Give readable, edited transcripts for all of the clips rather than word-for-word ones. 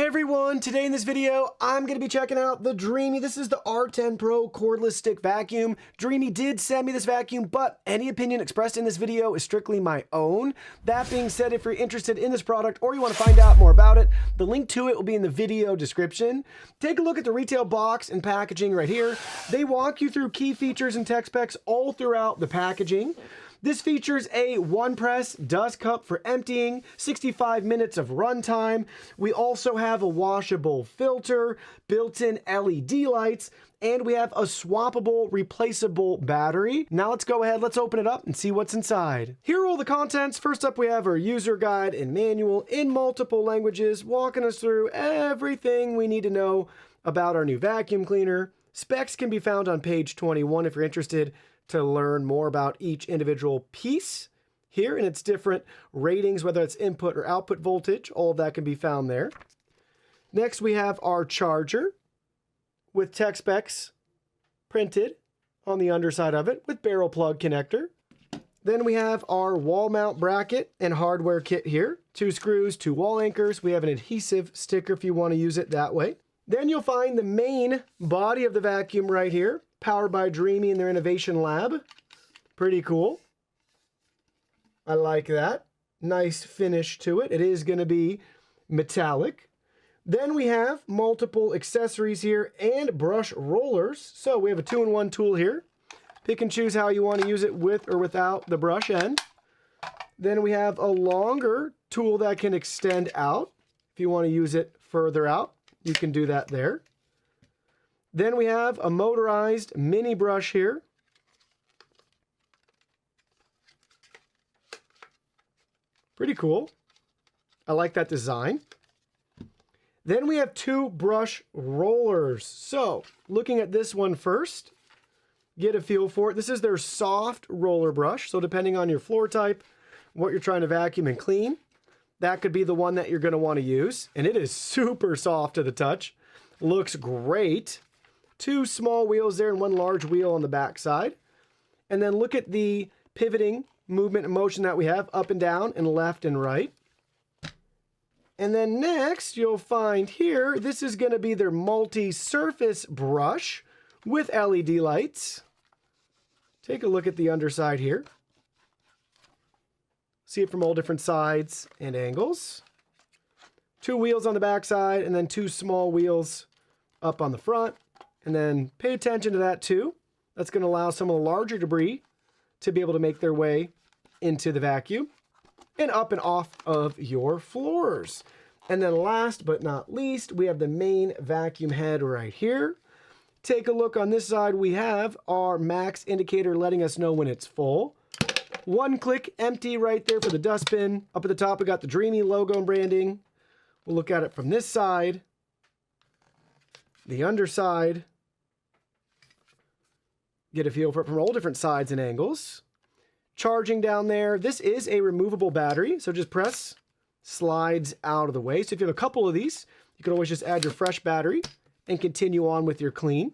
everyone, today in this video, I'm going to be checking out the DREAME. This is the R10 Pro cordless stick vacuum. DREAME did send me this vacuum, but any opinion expressed in this video is strictly my own. That being said, if you're interested in this product or you want to find out more about it, the link to it will be in the video description. Take a look at the retail box and packaging right here. They walk you through key features and tech specs all throughout the packaging. This features a one-press dust cup for emptying, 65 minutes of runtime. We also have a washable filter, built-in LED lights, and we have a swappable, replaceable battery. Now let's go ahead, let's open it up and see what's inside. Here are all the contents. First up, we have our user guide and manual in multiple languages, walking us through everything we need to know about our new vacuum cleaner. Specs can be found on page 21 if you're interested to learn more about each individual piece here and its different ratings, whether it's input or output voltage. All of that can be found there. Next, we have our charger with tech specs printed on the underside of it with barrel plug connector. Then we have our wall mount bracket and hardware kit here. 2 screws, 2 wall anchors. We have an adhesive sticker if you want to use it that way. Then you'll find the main body of the vacuum right here, powered by DREAME in their innovation lab. Pretty cool. I like that. Nice finish to it. It is going to be metallic. Then we have multiple accessories here and brush rollers. So we have a 2-in-1 tool here. Pick and choose how you want to use it with or without the brush end. Then we have a longer tool that can extend out. If you want to use it further out, you can do that there. Then we have a motorized mini brush here. Pretty cool. I like that design. Then we have 2 brush rollers. So, looking at this one first, get a feel for it. This is their soft roller brush. So depending on your floor type, what you're trying to vacuum and clean, that could be the one that you're going to want to use. And it is super soft to the touch. Looks great. 2 small wheels there and 1 large wheel on the back side. And then look at the pivoting movement and motion that we have up and down and left and right. And then next you'll find here, this is going to be their multi-surface brush with LED lights. Take a look at the underside here. See it from all different sides and angles. 2 wheels on the back side and then 2 small wheels up on the front. And then pay attention to that too. That's going to allow some of the larger debris to be able to make their way into the vacuum and up and off of your floors. And then last but not least, we have the main vacuum head right here. Take a look on this side. We have our max indicator letting us know when it's full. 1 click empty right there for the dustbin. Up at the top, we got the DREAME logo and branding. We'll look at it from this side, the underside. Get a feel for it from all different sides and angles. Charging down there. This is a removable battery, so just press, slides out of the way. So if you have a couple of these, you can always just add your fresh battery and continue on with your clean.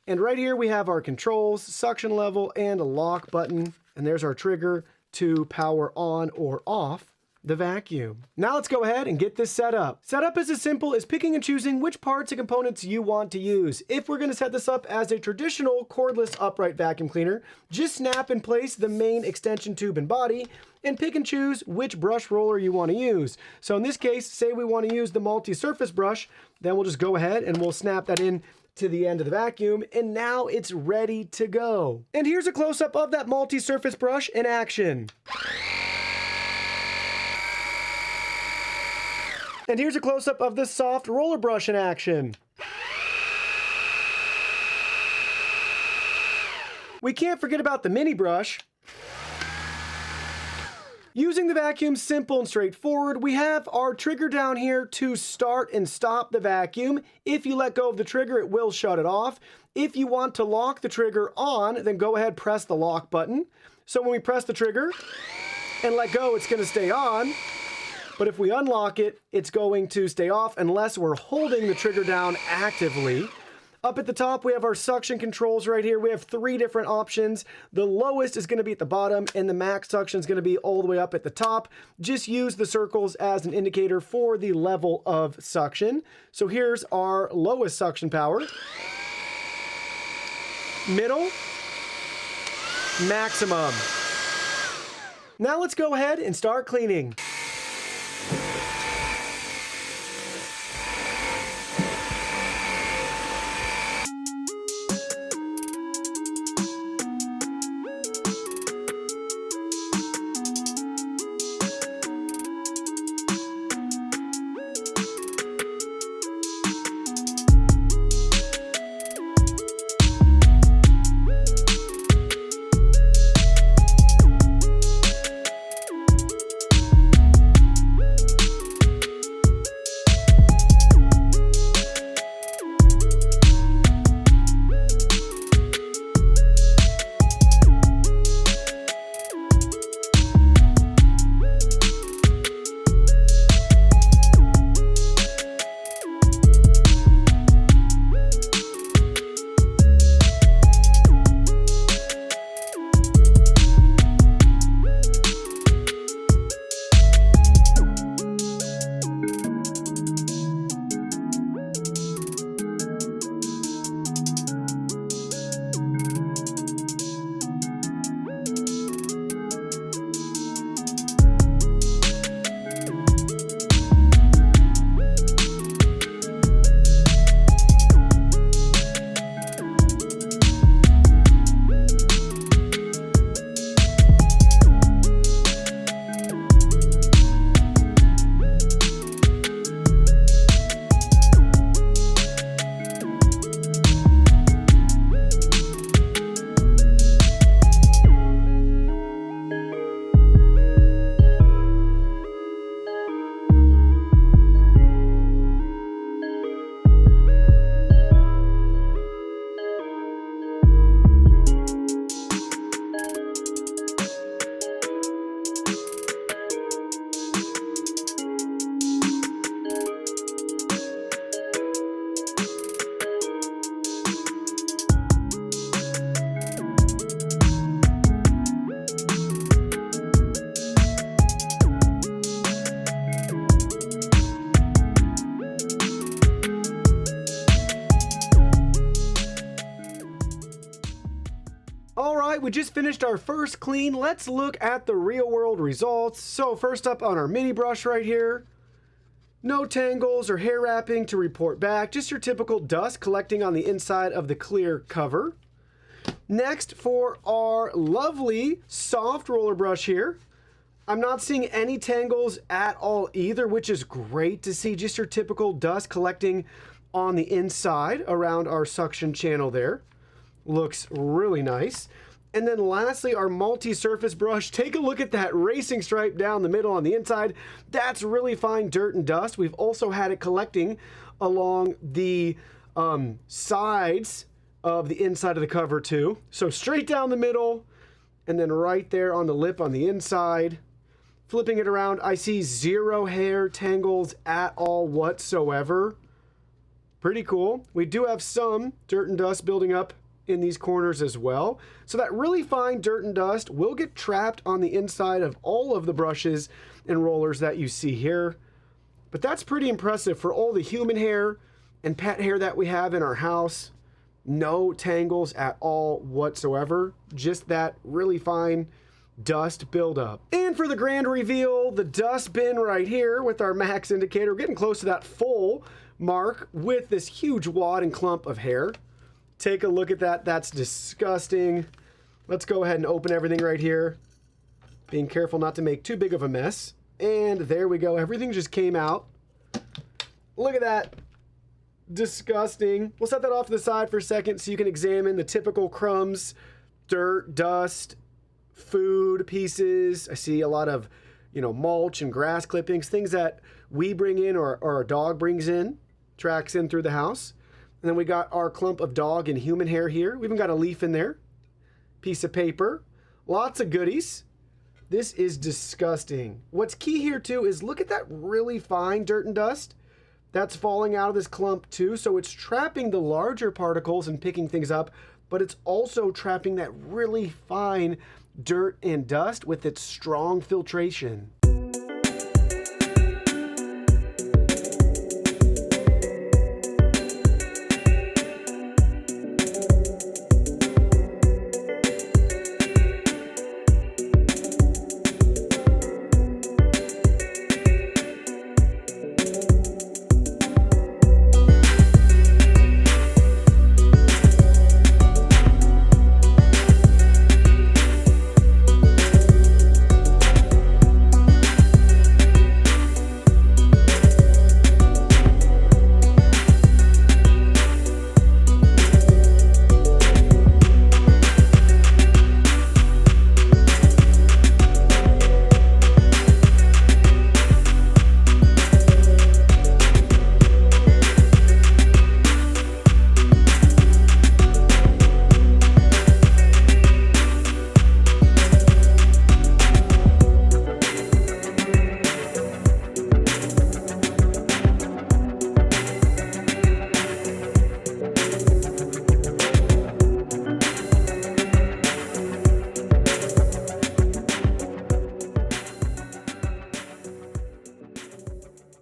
And right here we have our controls, suction level, and a lock button. And there's our trigger to power on or off the vacuum. Now let's go ahead and get this set up. Setup is as simple as picking and choosing which parts and components you want to use. If we're going to set this up as a traditional cordless upright vacuum cleaner, just snap in place the main extension tube and body and pick and choose which brush roller you want to use. So in this case, say we want to use the multi-surface brush, then we'll just go ahead and we'll snap that in to the end of the vacuum, and now it's ready to go. And here's a close-up of that multi-surface brush in action. And here's a close-up of the soft roller brush in action. We can't forget about the mini brush. Using the vacuum simple and straightforward, we have our trigger down here to start and stop the vacuum. If you let go of the trigger, it will shut it off. If you want to lock the trigger on, then go ahead, press the lock button. So when we press the trigger and let go, it's going to stay on. But if we unlock it, it's going to stay off unless we're holding the trigger down actively. Up at the top, we have our suction controls right here. We have 3 different options. The lowest is going to be at the bottom, and the max suction is going to be all the way up at the top. Just use the circles as an indicator for the level of suction. So here's our lowest suction power. Middle. Maximum. Now let's go ahead and start cleaning. All right, we just finished our first clean. Let's look at the real world results. So first up on our mini brush right here, no tangles or hair wrapping to report back, just your typical dust collecting on the inside of the clear cover. Next, for our lovely soft roller brush here, I'm not seeing any tangles at all either, which is great to see. Just your typical dust collecting on the inside around our suction channel there. Looks really nice. And then lastly, our multi-surface brush. Take a look at that racing stripe down the middle on the inside. That's really fine dirt and dust. We've also had it collecting along the sides of the inside of the cover too. So straight down the middle and then right there on the lip on the inside. Flipping it around, I see zero hair tangles at all whatsoever. Pretty cool. We do have some dirt and dust building up in these corners as well. So that really fine dirt and dust will get trapped on the inside of all of the brushes and rollers that you see here. But that's pretty impressive for all the human hair and pet hair that we have in our house. No tangles at all whatsoever. Just that really fine dust buildup. And for the grand reveal, the dust bin right here with our max indicator. We're getting close to that full mark with this huge wad and clump of hair. Take a look at that. That's disgusting. Let's go ahead and open everything right here. Being careful not to make too big of a mess. And there we go. Everything just came out. Look at that. Disgusting. We'll set that off to the side for a second so you can examine the typical crumbs, dirt, dust, food pieces. I see a lot of, mulch and grass clippings, things that we bring in or our dog brings in, tracks in through the house. And then we got our clump of dog and human hair here. We even got a leaf in there. Piece of paper. Lots of goodies. This is disgusting. What's key here too is look at that really fine dirt and dust that's falling out of this clump too. So it's trapping the larger particles and picking things up, but it's also trapping that really fine dirt and dust with its strong filtration.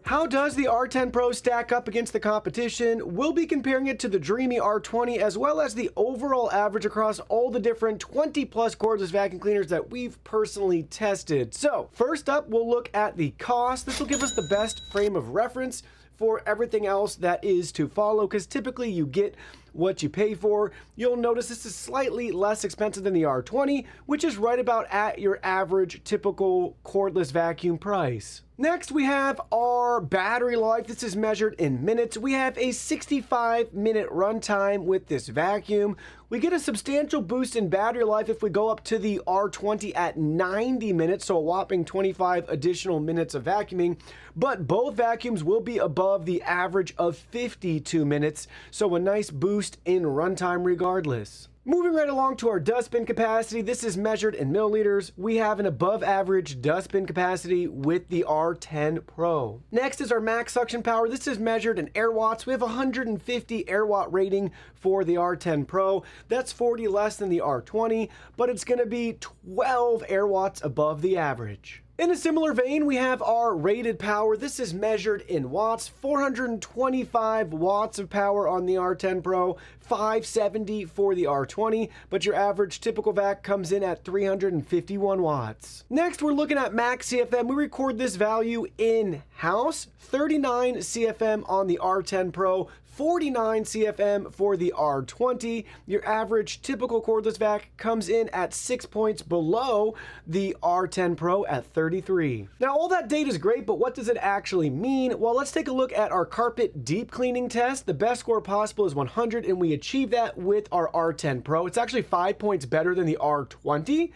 How does the R10 Pro stack up against the competition? We'll be comparing it to the DREAME R10 as well as the overall average across all the different 20 plus cordless vacuum cleaners that we've personally tested. So first up, we'll look at the cost. This will give us the best frame of reference for everything else that is to follow, because typically you get what you pay for. You'll notice this is slightly less expensive than the R20, which is right about at your average typical cordless vacuum price. Next, we have our battery life. This is measured in minutes. We have a 65-minute runtime with this vacuum. We get a substantial boost in battery life if we go up to the R20 at 90 minutes, so a whopping 25 additional minutes of vacuuming. But both vacuums will be above the average of 52 minutes, so a nice boost in runtime regardless. Moving right along to our dustbin capacity, this is measured in milliliters. We have an above average dustbin capacity with the R10 Pro. Next is our max suction power. This is measured in air watts. We have 150 air watt rating for the R10 Pro. That's 40 less than the R20, but it's going to be 12 air watts above the average. In a similar vein, we have our rated power. This is measured in watts, 425 watts of power on the R10 Pro, 570 for the R20, but your average typical vac comes in at 351 watts. Next, we're looking at max CFM. We record this value in-house, 39 CFM on the R10 Pro, 49 CFM for the R20. Your average typical cordless vac comes in at 6 points below the R10 Pro at 33. Now, all that data is great, but what does it actually mean? Well, let's take a look at our carpet deep cleaning test. The best score possible is 100, and we achieve that with our R10 Pro. It's actually 5 points better than the R20.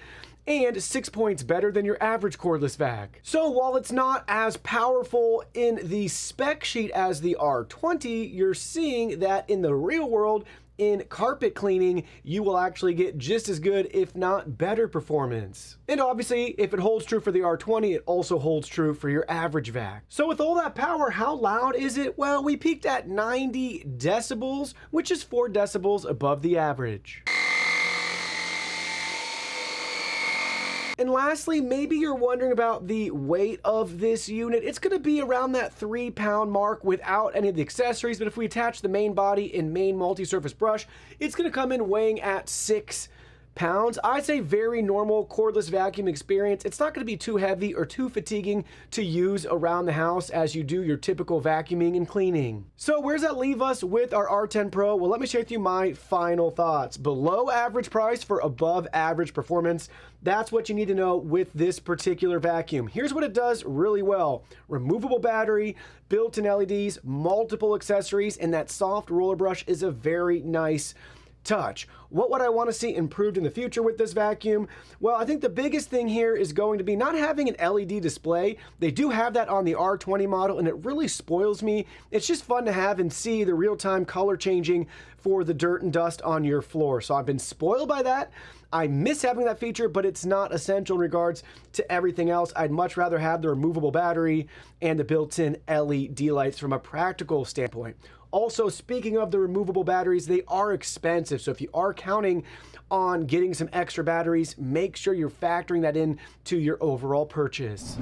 And 6 points better than your average cordless vac. So while it's not as powerful in the spec sheet as the R20, you're seeing that in the real world, in carpet cleaning, you will actually get just as good, if not better performance. And obviously, if it holds true for the R20, it also holds true for your average vac. So with all that power, how loud is it? Well, we peaked at 90 decibels, which is 4 decibels above the average. And lastly, maybe you're wondering about the weight of this unit. It's going to be around that 3-pound mark without any of the accessories, but if we attach the main body and main multi-surface brush, it's going to come in weighing at 6 pounds. I'd say very normal cordless vacuum experience. It's not going to be too heavy or too fatiguing to use around the house as you do your typical vacuuming and cleaning. So where does that leave us with our R10 Pro? Well, let me share with you my final thoughts. Below average price for above average performance. That's what you need to know with this particular vacuum. Here's what it does really well. Removable battery, built-in LEDs, multiple accessories, and that soft roller brush is a very nice touch. What would I want to see improved in the future with this vacuum? Well, I think the biggest thing here is going to be not having an LED display. They do have that on the R20 model, and it really spoils me. It's just fun to have and see the real-time color changing for the dirt and dust on your floor. So I've been spoiled by that. I miss having that feature, but it's not essential in regards to everything else. I'd much rather have the removable battery and the built-in LED lights from a practical standpoint. Also, speaking of the removable batteries, they are expensive. So if you are counting on getting some extra batteries, make sure you're factoring that in to your overall purchase.